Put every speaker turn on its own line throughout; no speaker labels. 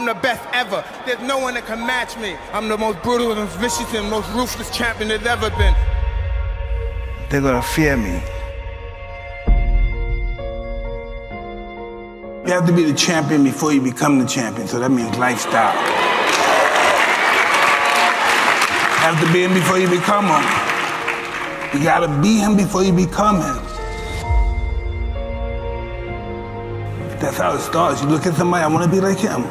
I'm the best ever. There's no one that can match me. I'm the most brutal and vicious and most ruthless champion there's ever been.
They're gonna fear me.
You have to be the champion before you become the champion, so that means lifestyle. You have to be him before you become him. You gotta be him before you become him. That's how it starts. You look at somebody, I wanna be like him.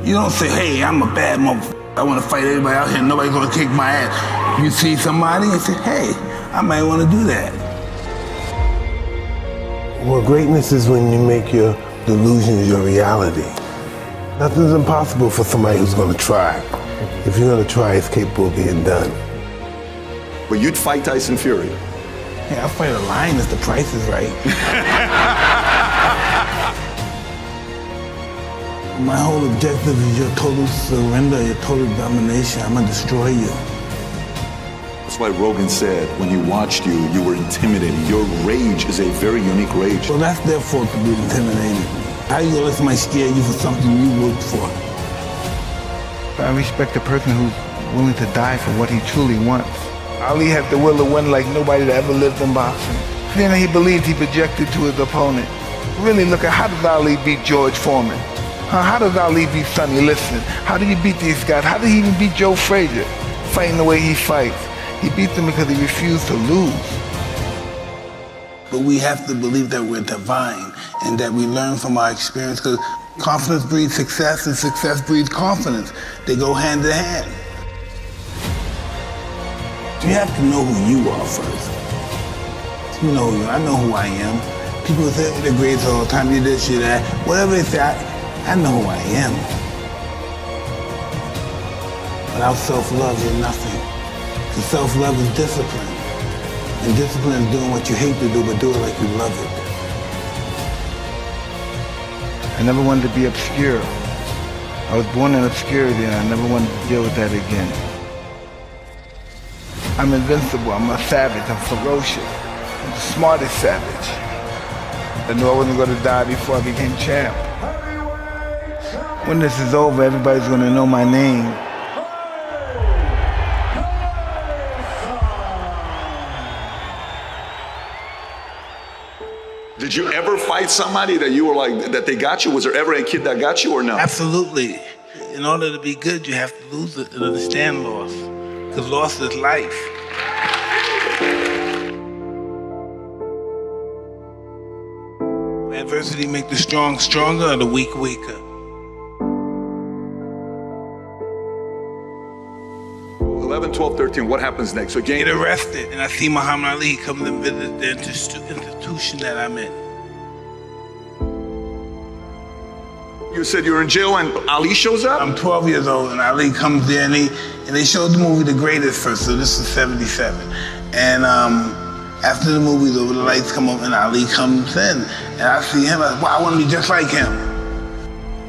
You don't say, hey, I'm a bad motherfucker. I wanna fight everybody out here, nobody's gonna kick my ass. You see somebody and say, hey, I might wanna do that.
Well, greatness is when you make your delusions your reality. Nothing's impossible for somebody who's gonna try. If you're gonna try, it's capable of being done.
But you'd fight Tyson Fury.
Yeah, I'll fight a lion if the price is right. My whole objective is your total surrender, your total domination. I'm gonna destroy you.
That's why Rogan said when he watched you, you were intimidated. Your rage is a very unique rage.
Well, that's their fault to be intimidated. How you gonna let somebody scare you for something you worked for?
I respect a person who's willing to die for what he truly wants. Ali had the will to win like nobody that ever lived in boxing. Then he believed he projected to his opponent. Really look at how does Ali beat George Foreman? How does Ali beat Sonny Liston? How did he beat these guys? How did he even beat Joe Frazier? Fighting the way he fights. He beat them because he refused to lose.
But we have to believe that we're divine and that we learn from our experience, because confidence breeds success and success breeds confidence. They go hand in hand. You have to know who you are first. You know who you are. I know who I am. People say they're great all the time, you this, you that. Whatever they say, I know who I am. Without self-love, you're nothing. Because self-love is discipline. And discipline is doing what you hate to do, but do it like you love it.
I never wanted to be obscure. I was born in obscurity and I never wanted to deal with that again. I'm invincible, I'm a savage, I'm ferocious. I'm the smartest savage. I knew I wasn't going to die before I became champ. When this is over, everybody's going to know my name.
Did you ever fight somebody that you were like, that they got you? Was there ever a kid that got you or no?
Absolutely. In order to be good, you have to lose it and understand loss. Because loss is life. Adversity make the strong stronger or the weak weaker.
11, 12, 13, what happens next? So
Get arrested, and I see Muhammad Ali come and visit the institution that I'm in.
You said you were in jail and Ali shows up?
I'm 12 years old and Ali comes there and they showed the movie The Greatest first, so this is 77. And after the movie's over, the lights come up and Ali comes in. And I see him, I said, wow, I want to be just like him.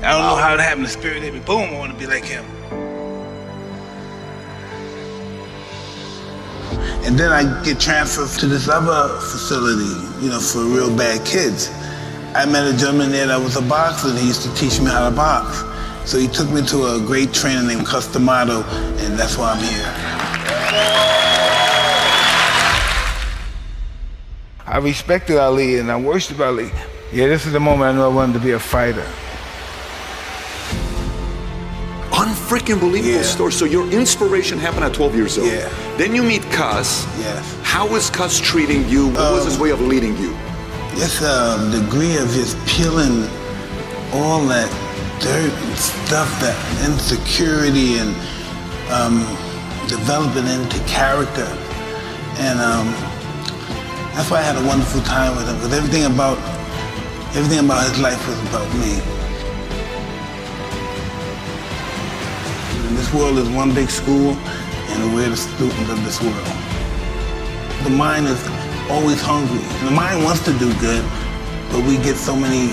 I don't know how it happened, the spirit hit me, boom, I want to be like him. And then I get transferred to this other facility, you know, for real bad kids. I met a gentleman there that was a boxer and he used to teach me how to box. So he took me to a great trainer named Customato, and that's why I'm here.
I respected Ali and I worshiped Ali. Yeah, this is the moment I knew I wanted to be a fighter.
Unfreaking believable story. So your inspiration happened at 12 years old.
Yeah.
Then you meet Cus.
Yes.
How was Cus treating you? What was his way of leading you?
It's a degree of just peeling all that dirt and stuff, that insecurity, and developing into character. And that's why I had a wonderful time with him, because everything about his life was about me. This world is one big school, and we're the students of this world. The mind is always hungry. And the mind wants to do good, but we get so many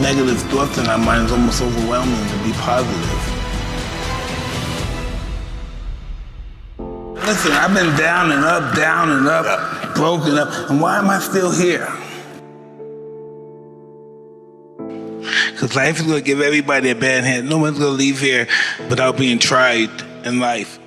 negative thoughts in our mind, it's almost overwhelming to be positive. Listen, I've been down and up, broken up, and why am I still here? Because Because life is going to give everybody a bad hand. No one's going to leave here without being tried in life.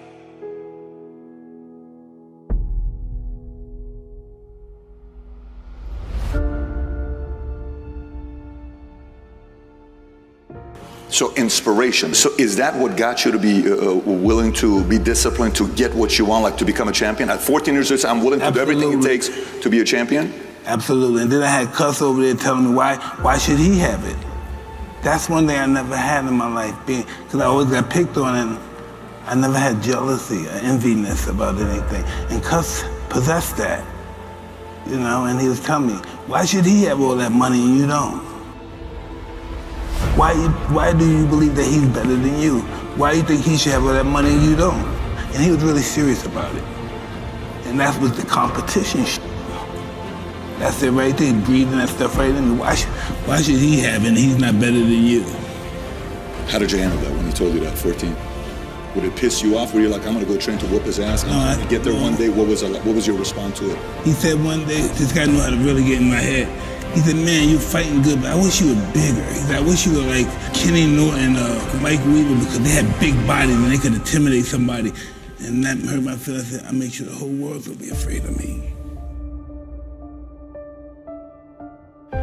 So inspiration. So is that what got you to be willing to be disciplined to get what you want, like to become a champion? At 14 years old, I'm willing to do everything it takes to be a champion?
Absolutely. And then I had Cuss over there telling me why should he have it? That's one thing I never had in my life, because I always got picked on and I never had jealousy or enviness about anything. And Cuss possessed that, and he was telling me, why should he have all that money and you don't? Why do you believe that he's better than you? Why do you think he should have all that money and you don't? And he was really serious about it. And that was the competition shit. That's it right there, breathing that stuff right in me. Why should he have it and he's not better than you?
How did you handle that when he told you that, 14? Would it piss you off? Were you like, I'm gonna go train to whoop his ass and get there one day? What was your response to it?
He said one day, this guy knew how to really get in my head. He said, man, you're fighting good, but I wish you were bigger. He said, I wish you were like Kenny Norton, Mike Weaver, because they had big bodies and they could intimidate somebody. And that hurt my feelings. I said, I make sure the whole world will be afraid of me.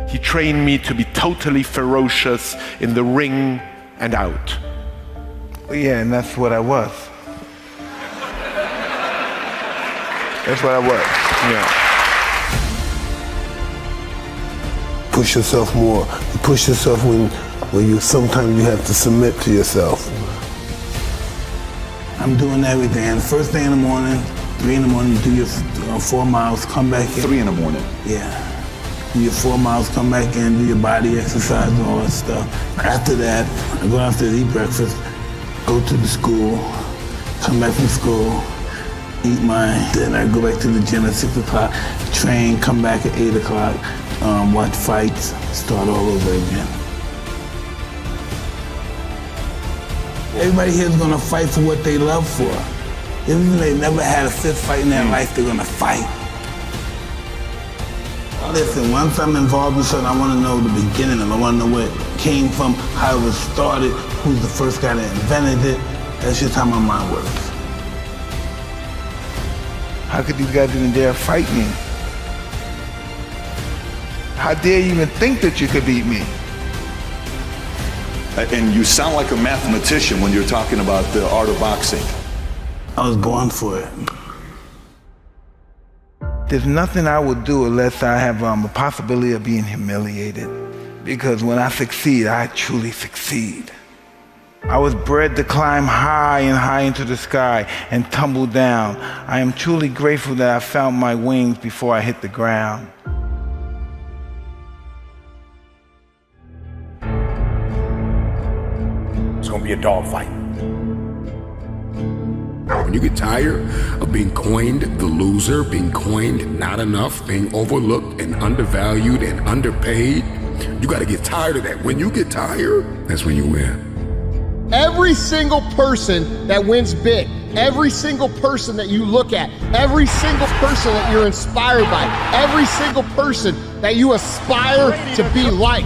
He trained me to be totally ferocious in the ring and out.
Yeah, and that's what I was. That's what I was, yeah.
Push yourself more. You push yourself when you sometimes you have to submit to yourself.
I'm doing everything. And the first thing in the morning, 3 in the morning, you do your 4 miles, come back in.
3 in the morning?
Yeah. Do your 4 miles, come back in, do your body exercise and all that stuff. After that, I go downstairs, eat breakfast, go to the school, come back from school, eat my dinner, go back to the gym at 6 o'clock, train, come back at 8 o'clock, watch fights, start all over again. Everybody here is gonna fight for what they love for. Even if they never had a fist fight in their life, they're gonna fight. Listen, once I'm involved in something, I wanna know the beginning of it. I wanna know where it came from, how it was started, who's the first guy that invented it. That's just how my mind works.
How could these guys even dare fight me? How dare you even think that you could beat me?
And you sound like a mathematician when you're talking about the art of boxing.
I was born for it.
There's nothing I would do unless I have a possibility of being humiliated. Because when I succeed, I truly succeed. I was bred to climb high and high into the sky and tumble down. I am truly grateful that I found my wings before I hit the ground.
It's gonna be a dogfight. When you get tired of being coined the loser, being coined not enough, being overlooked and undervalued and underpaid, you gotta get tired of that. When you get tired, that's when you win.
Every single person that wins big, every single person that you look at, every single person that you're inspired by, every single person that you aspire to be like,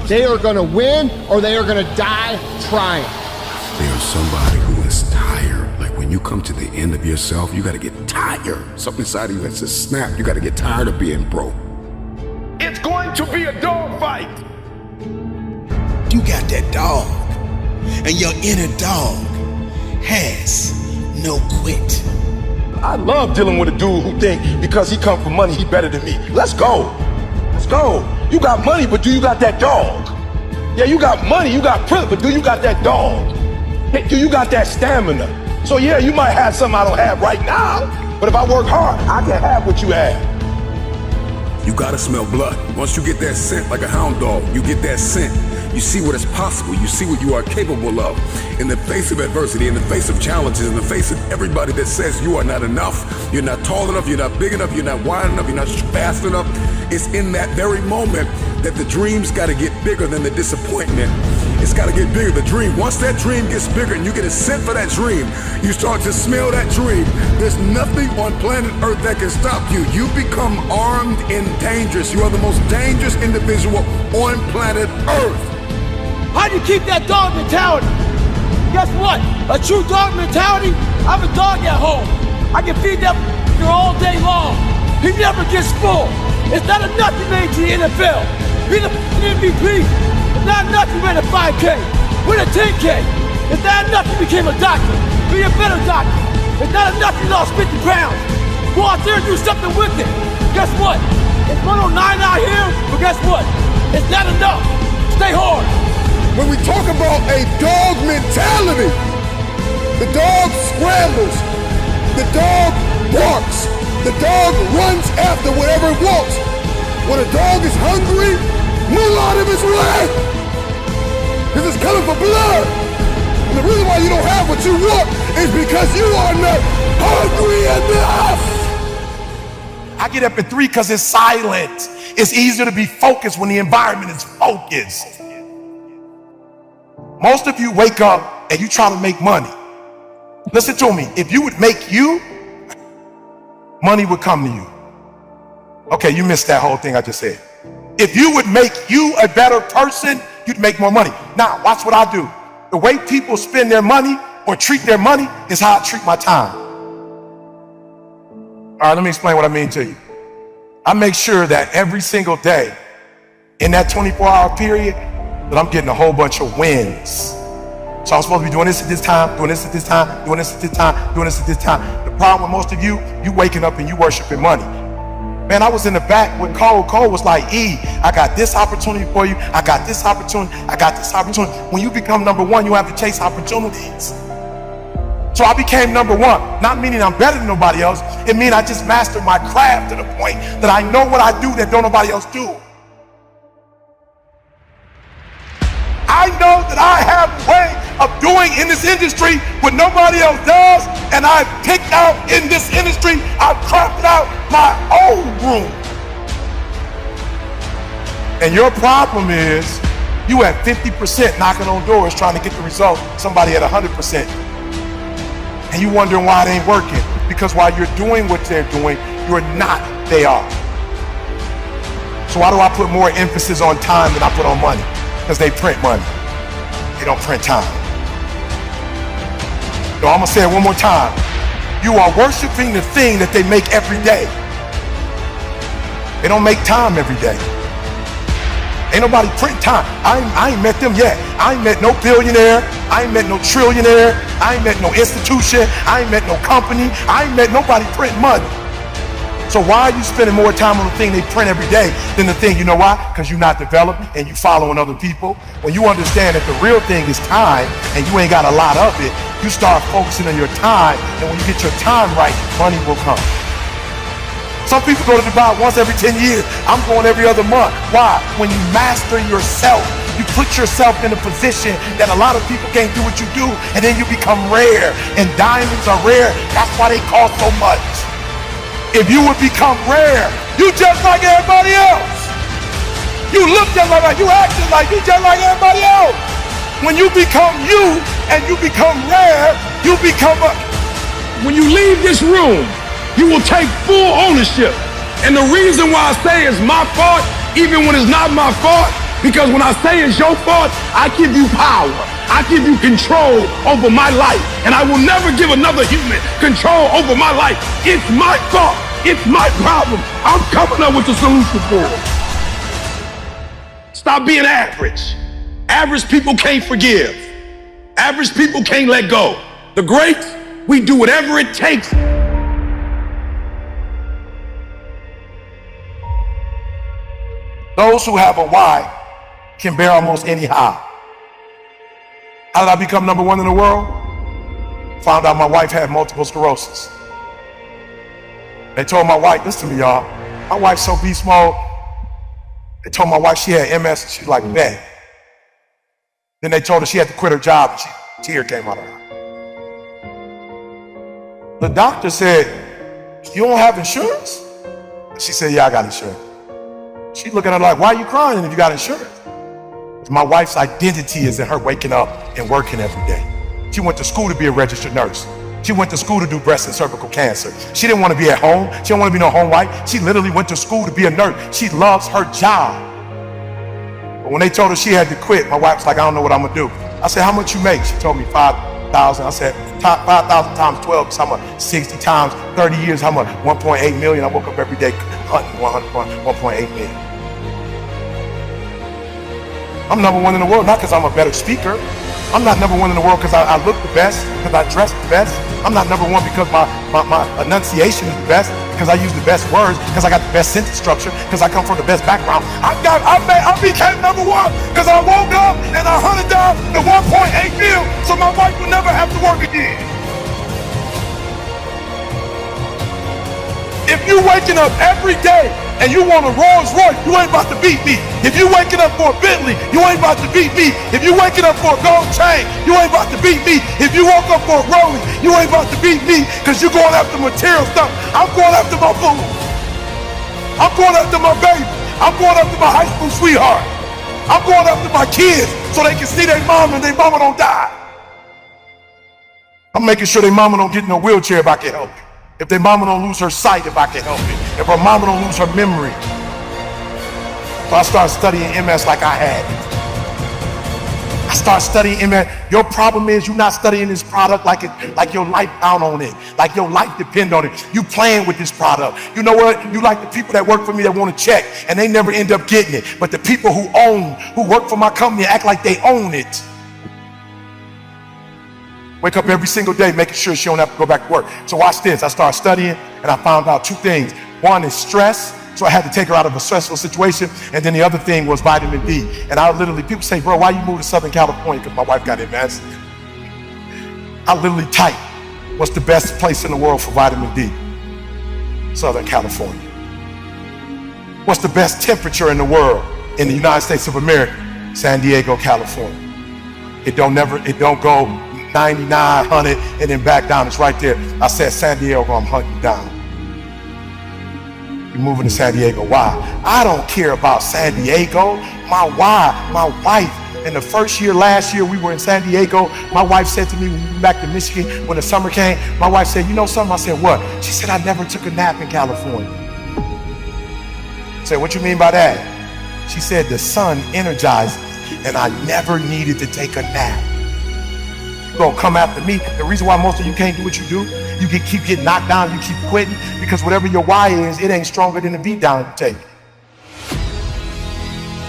they are gonna win or they are gonna die trying.
There's somebody who is tired. Like when you come to the end of yourself, you gotta get tired. Something inside of you has to snap. You gotta get tired of being broke.
It's going to be a dog fight.
You got that dog, and your inner dog has no quit.
I love dealing with a dude who think because he come from money, he better than me. Let's go. Let's go. You got money, but do you got that dog? Yeah, you got money, you got privilege, but do you got that dog? Hey, do you got that stamina? So yeah, you might have something I don't have right now, but if I work hard, I can have what you have. You gotta smell blood. Once you get that scent like a hound dog, you get that scent. You see what is possible. You see what you are capable of. In the face of adversity, in the face of challenges, in the face of everybody that says you are not enough, you're not tall enough, you're not big enough, you're not wide enough, you're not fast enough. It's in that very moment that the dreams gotta get bigger than the disappointment. It's gotta get bigger, the dream. Once that dream gets bigger and you get a scent for that dream, you start to smell that dream. There's nothing on planet Earth that can stop you. You become armed and dangerous. You are the most dangerous individual on planet Earth.
How do you keep that dog mentality? Guess what? A true dog mentality, I have a dog at home. I can feed that all day long. He never gets full. It's not enough you made to the NFL. Be the MVP. It's not enough you ran a 5K. Win a 10K. It's not enough you became a doctor. Be a better doctor. It's not enough you lost 50 pounds. Go out there and do something with it. Guess what? It's 109 out here, but guess what? It's not enough. Stay hard.
When we talk about a dog mentality, the dog scrambles, the dog barks, the dog runs after whatever it wants. When a dog is hungry, move out of his way, because it's coming for blood. And the reason why you don't have what you want is because you are not hungry enough. I get up at 3 because it's silent. It's easier to be focused when the environment is focused. Most of you wake up and you try to make money. Listen to me. If you would make you, money would come to you. Okay, you missed that whole thing I just said. If you would make you a better person, you'd make more money. Now, watch what I do. The way people spend their money or treat their money is how I treat my time. All right, let me explain what I mean to you. I make sure that every single day in that 24-hour period that I'm getting a whole bunch of wins. So I'm supposed to be doing this at this time, doing this at this time, doing this at this time, doing this at this time. The problem with most of you waking up and you worshiping money. Man, I was in the back with Cole. Cole was like, E, I got this opportunity for you. I got this opportunity. I got this opportunity. When you become number one, you have to chase opportunities. So I became number one, not meaning I'm better than nobody else. It means I just mastered my craft to the point that I know what I do that don't nobody else do. I know that I have a way of doing in this industry what nobody else does, and I've picked out in this industry, I've crafted out my own room. And your problem is you at 50% knocking on doors trying to get the result, somebody at 100%. And you wondering why it ain't working. Because while you're doing what they're doing, you're not, they are. So why do I put more emphasis on time than I put on money? Because they print money. They don't print time. So I'm gonna say it one more time. You are worshiping the thing that they make every day. They don't make time every day. Ain't nobody print time. I ain't met them yet. I ain't met no billionaire. I ain't met no trillionaire. I ain't met no institution. I ain't met no company. I ain't met nobody print money. So why are you spending more time on the thing they print every day than the thing, you know why? Because you're not developed and you following other people. When you understand that the real thing is time and you ain't got a lot of it, you start focusing on your time, and when you get your time right, money will come. Some people go to Dubai once every 10 years. I'm going every other month. Why? When you master yourself, you put yourself in a position that a lot of people can't do what you do, and then you become rare. And diamonds are rare. That's why they cost so much. If you would become rare, you just like everybody else. You look just like, you act just like, you just like everybody else. When you become you and you become rare, you become a...
When you leave this room, you will take full ownership. And the reason why I say it's my fault, even when it's not my fault, because when I say it's your fault, I give you power. I give you control over my life. And I will never give another human control over my life. It's my fault. It's my problem. I'm coming up with the solution for it. Stop being average. Average people can't forgive. Average people can't let go. The greats, we do whatever it takes.
Those who have a why can bear almost any how. How did I become number one in the world? Found out my wife had multiple sclerosis. They told my wife, listen to me, y'all. My wife's so beast mode. They told my wife she had MS. She's like, bet. Then they told her she had to quit her job, and a tear came out of her. The doctor said, you don't have insurance? She said, yeah, I got insurance. She looking at her like, why are you crying if you got insurance? My wife's identity is in her waking up and working every day. She went to school to be a registered nurse. She went to school to do breast and cervical cancer. She didn't want to be at home. She didn't want to be no home wife. She literally went to school to be a nurse. She loves her job. But when they told her she had to quit, my wife was like, I don't know what I'm gonna do. I said, how much you make? She told me 5,000. I said, 5,000 times 12 is how much? 60 times 30 years, how much? 1.8 million. I woke up every day hunting 1.8 million. I'm number one in the world, not because I'm a better speaker. I'm not number one in the world because I look the best, because I dress the best. I'm not number one because my enunciation is the best, because I use the best words, because I got the best sentence structure, because I come from the best background. I became number one because I woke up and I hunted down the 1.8 mil so my wife would never have to work again. If you waking up every day and you want a Rolls Royce, you ain't about to beat me. If you waking up for a Bentley, you ain't about to beat me. If you waking up for a gold chain, you ain't about to beat me. If you woke up for a Rollie, you ain't about to beat me because you going after material stuff. I'm going after my food. I'm going after my baby. I'm going after my high school sweetheart. I'm going after my kids so they can see their mama and their mama don't die. I'm making sure their mama don't get in a wheelchair if I can help it. If their mama don't lose her sight, if I can help it. If her mama don't lose her memory. So I started studying MS like I had it. I started studying MS. Your problem is you're not studying this product like your life down on it, like your life depend on it. You playing with this product. You know what? You like the people that work for me that want to check and they never end up getting it. But the people who work for my company act like they own it. Wake up every single day making sure she don't have to go back to work. So watch this. I started studying and I found out two things. One is stress. So I had to take her out of a stressful situation. And then the other thing was vitamin D. And I literally, people say, bro, why you moved to Southern California? Because my wife got MS. I literally type, what's the best place in the world for vitamin D? Southern California. What's the best temperature in the world in the United States of America? San Diego, California. It don't go 99, 100, and then back down. It's right there. I said, San Diego, I'm hunting you down. You're moving to San Diego. Why? I don't care about San Diego. My wife, in the first year, last year, we were in San Diego. My wife said to me, when we went back to Michigan, when the summer came, my wife said, you know something? I said, what? She said, I never took a nap in California. I said, what you mean by that? She said, the sun energizes me, and I never needed to take a nap. Gonna come after me. The reason why most of you can't do what you do, you keep getting knocked down, you keep quitting, because whatever your why is, it ain't stronger than the beat down you take.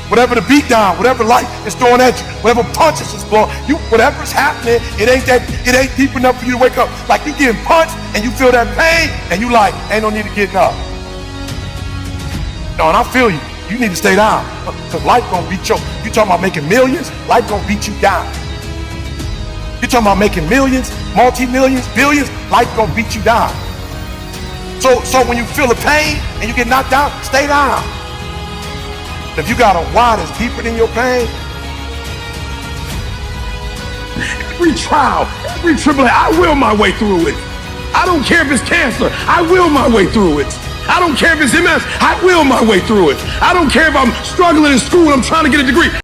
Whatever the beat down, whatever life is throwing at you, whatever punches is blowing, whatever's happening, it ain't deep enough for you to wake up. Like you getting punched and you feel that pain and you like, ain't no need to get up. No, and I feel you. You need to stay down. Because life gonna beat you. You talking about making millions, life gonna beat you down. You're talking about making millions, multi-millions, billions, life gonna beat you down. So when you feel the pain and you get knocked out, stay down. If you got a why that's deeper than your pain,
every trial, every tribulation, I will my way through it. I don't care if it's cancer, I will my way through it. I don't care if it's MS, I will my way through it. I don't care if I'm struggling in school and I'm trying to get a degree.